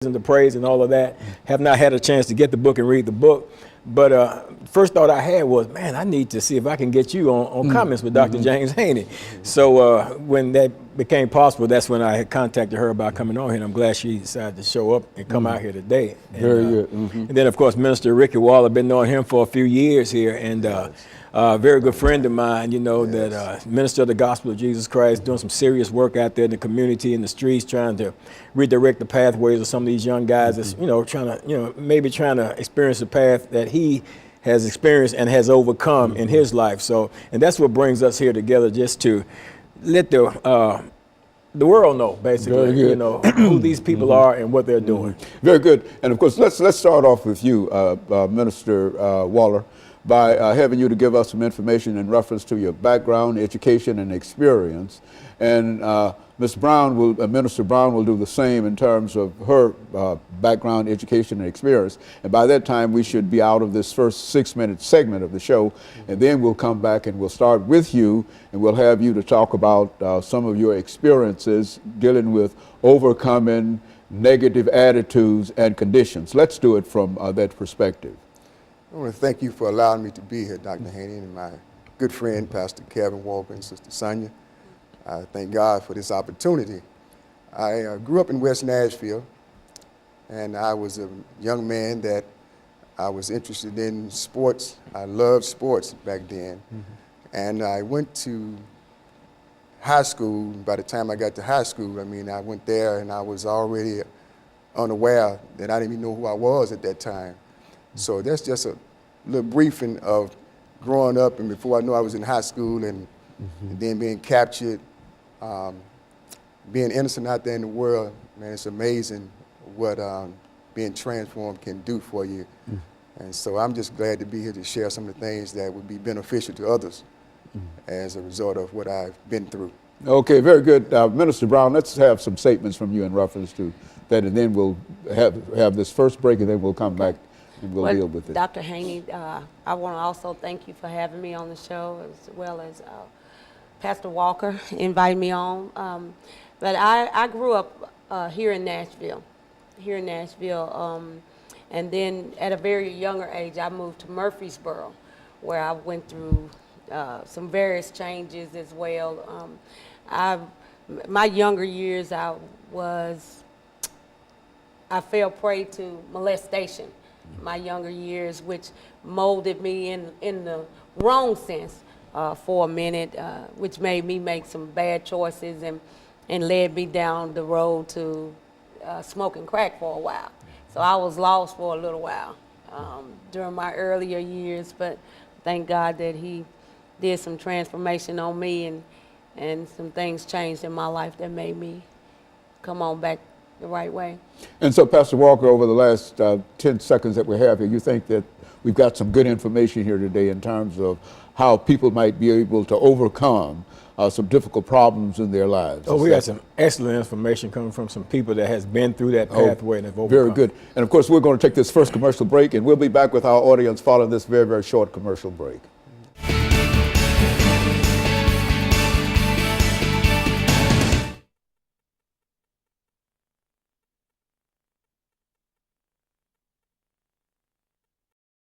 and the praise and all of that. Have not had a chance to get the book and read the book. But first thought I had was, man, I need to see if I can get you on comments with Dr. James Haney. So when that became possible, that's when I had contacted her about coming on here, and I'm glad she decided to show up and come out here today. And, Very good. And then, of course, Minister RWaller, been knowing him for a few years here, and a very good friend of mine, you know, that minister of the gospel of Jesus Christ, doing some serious work out there in the community, in the streets, trying to redirect the pathways of some of these young guys that's, you know, trying to, maybe trying to experience the path that he has experienced and has overcome in his life. So, and that's what brings us here together, just to let the world know, basically, you know, who these people are and what they're doing. Very good. And of course, let's start off with you, Minister Waller, by having you to give us some information in reference to your background, education, and experience. And Minister Brown will do the same in terms of her background, education, and experience. And by that time, we should be out of this first 6-minute segment of the show. And then we'll come back and we'll start with you, and we'll have you to talk about some of your experiences dealing with overcoming negative attitudes and conditions. Let's do it from that perspective. I want to thank you for allowing me to be here, Dr. Haney, and my good friend, Pastor KWalker and Sister Sonia. I thank God for this opportunity. I grew up in West Nashville, and I was a young man that I was interested in sports. I loved sports back then. And I went to high school. By the time I got to high school, I went there and I was already unaware that I didn't even know who I was at that time. So that's just a little briefing of growing up, and before I knew I was in high school, and then being captured, being innocent out there in the world. Man, it's amazing what being transformed can do for you. And so I'm just glad to be here to share some of the things that would be beneficial to others as a result of what I've been through. Okay, very good. Minister Brown, let's have some statements from you in reference to that, and then we'll have this first break, and then we'll come back and we'll deal with it. Dr. Haney, I want to also thank you for having me on the show, as well as Pastor Walker invited me on. But I grew up here in Nashville, and then at a very younger age, I moved to Murfreesboro, where I went through some various changes as well. My younger years, I fell prey to molestation. My younger years, which molded me in the wrong sense for a minute, which made me make some bad choices and led me down the road to smoking crack for a while. So I was lost for a little while during my earlier years, but thank God that He did some transformation on me, and some things changed in my life that made me come on back the right way. And so, Pastor Walker, over the last 10 seconds that we have here, you think that we've got some good information here today in terms of how people might be able to overcome some difficult problems in their lives? Oh, we got some excellent information coming from some people that has been through that pathway and have overcome. Very good. And of course, we're going to take this first commercial break, and we'll be back with our audience following this very, very short commercial break.